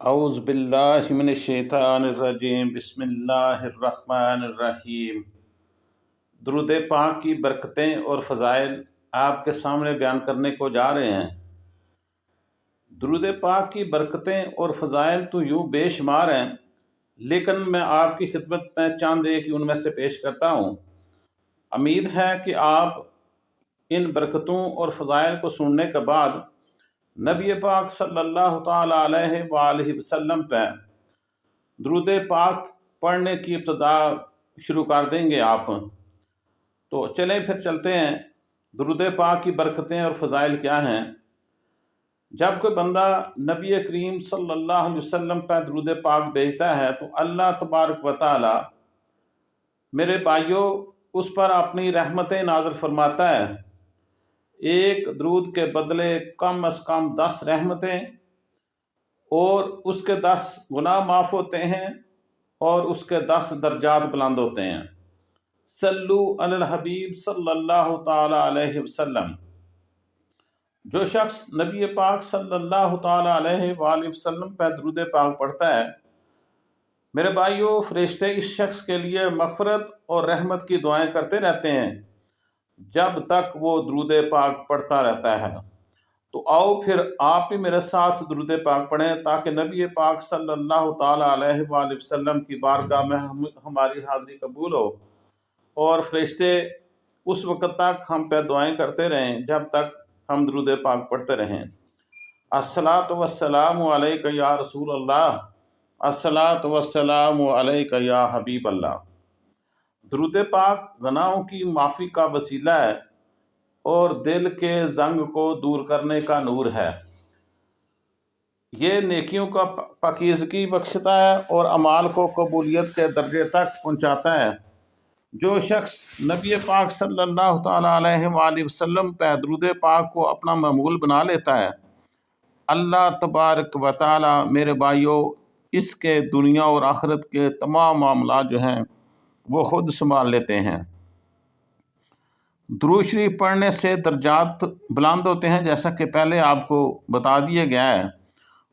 اعوذ باللہ من الشیطان الرجیم بسم اللہ الرحمن الرحیم۔ درود پاک کی برکتیں اور فضائل آپ کے سامنے بیان کرنے کو جا رہے ہیں۔ درود پاک کی برکتیں اور فضائل تو یوں بے شمار ہیں، لیکن میں آپ کی خدمت میں چند ایک ان میں سے پیش کرتا ہوں۔ امید ہے کہ آپ ان برکتوں اور فضائل کو سننے کے بعد نبی پاک صلی اللہ تعالیٰ علیہ وآلہ وسلم پہ درود پاک پڑھنے کی ابتدا شروع کر دیں گے آپ۔ تو چلیں پھر چلتے ہیں، درود پاک کی برکتیں اور فضائل کیا ہیں۔ جب کوئی بندہ نبی کریم صلی اللہ علیہ وسلم پہ درود پاک بھیجتا ہے تو اللہ تبارک و تعالی میرے بھائیوں اس پر اپنی رحمتیں نازل فرماتا ہے۔ ایک درود کے بدلے کم از کم 10 رحمتیں، اور اس کے 10 گناہ معاف ہوتے ہیں، اور اس کے 10 درجات بلند ہوتے ہیں۔ صلو علی الحبیب صلی اللہ تعالی علیہ وسلم۔ جو شخص نبی پاک صلی اللہ تعالی علیہ وآلہ وسلم پہ درود پاک پڑھتا ہے، میرے بھائیوں فرشتے اس شخص کے لیے مغفرت اور رحمت کی دعائیں کرتے رہتے ہیں جب تک وہ درود پاک پڑھتا رہتا ہے۔ تو آؤ پھر آپ بھی میرے ساتھ درود پاک پڑھیں تاکہ نبی پاک صلی اللہ تعالی علیہ وآلہ وسلم کی بارگاہ میں ہماری حاضری قبول ہو، اور فرشتے اس وقت تک ہم پہ دعائیں کرتے رہیں جب تک ہم درود پاک پڑھتے رہیں۔ الصلاۃ والسلام علیک یا رسول اللہ، الصلاۃ والسلام علیک یا حبیب اللہ۔ درود پاک گناہوں کی معافی کا وسیلہ ہے اور دل کے زنگ کو دور کرنے کا نور ہے۔ یہ نیکیوں کا پاکیزگی بخشتا ہے اور اعمال کو قبولیت کے درجے تک پہنچاتا ہے۔ جو شخص نبی پاک صلی اللہ تعالیٰ علیہ وآلہ وسلم پہ درود پاک کو اپنا معمول بنا لیتا ہے، اللہ تبارک و تعالیٰ میرے بھائیوں اس کے دنیا اور آخرت کے تمام معاملات جو ہیں وہ خود سنبھال لیتے ہیں۔ درود شریف پڑھنے سے درجات بلند ہوتے ہیں جیسا کہ پہلے آپ کو بتا دیا گیا ہے،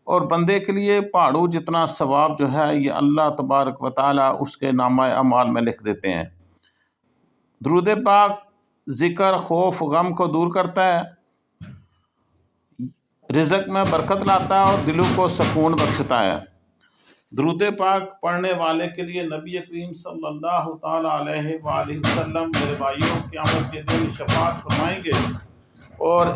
اور بندے کے لیے پہاڑوں جتنا ثواب جو ہے یہ اللہ تبارک و تعالیٰ اس کے نامہ اعمال میں لکھ دیتے ہیں۔ درود پاک ذکر خوف غم کو دور کرتا ہے، رزق میں برکت لاتا ہے اور دلوں کو سکون بخشتا ہے۔ درود پاک پڑھنے والے کے لیے نبی کریم صلی اللہ تعالیٰ علیہ وآلہ وسلم میرے بھائیوں قیامت کے دن شفاعت فرمائیں گے اور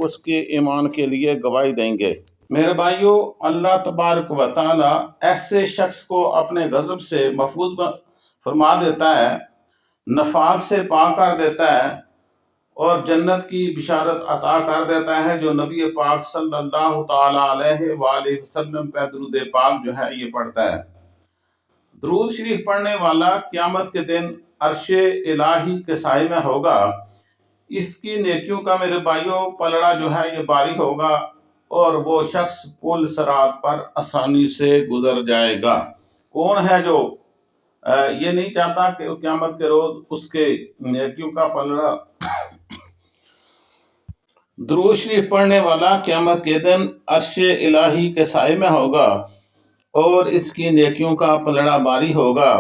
اس کے ایمان کے لیے گواہی دیں گے۔ میرے بھائیوں اللہ تبارک و تعالیٰ ایسے شخص کو اپنے غضب سے محفوظ فرما دیتا ہے، نفاق سے پاک کر دیتا ہے، اور جنت کی بشارت عطا کر دیتا ہے جو نبی پاک صلی اللہ تعالیٰ علیہ وآلہ وسلم پہ درود پاک جو ہے یہ پڑھتا ہے۔ درود شریف پڑھنے والا قیامت کے دن عرش الہی کے سائے میں ہوگا۔ اس کی نیکیوں کا میرے بھائیوں پلڑا جو ہے یہ باری ہوگا، اور وہ شخص پل صراط پر آسانی سے گزر جائے گا۔ کون ہے جو یہ نہیں چاہتا کہ قیامت کے روز اس کے نیکیوں کا پلڑا درود شریف پڑھنے والا قیامت کے دن عرش الہی کے سائے میں ہوگا اور اس کی نیکیوں کا پلڑا باری ہوگا،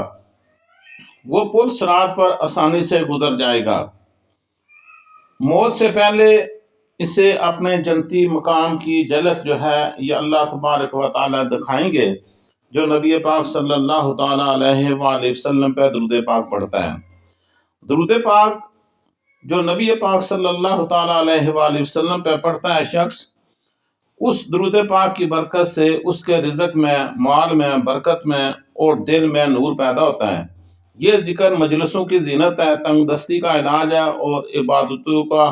وہ پل صراط پر آسانی سے گزر جائے گا۔ موت سے پہلے اسے اپنے جنتی مقام کی جھلک جو ہے یہ اللہ تبارک و تعالیٰ دکھائیں گے جو نبی پاک صلی اللہ تعالیٰ علیہ وآلہ وسلم پہ درود پاک پڑھتا ہے۔ درود پاک جو نبی پاک صلی اللہ تعالیٰ علیہ وآلہ وسلم پہ پڑھتا ہے شخص، اس درود پاک کی برکت سے اس کے رزق میں، مال میں، برکت میں اور دل میں نور پیدا ہوتا ہے۔ یہ ذکر مجلسوں کی زینت ہے، تنگ دستی کا علاج ہے اور عبادتوں کا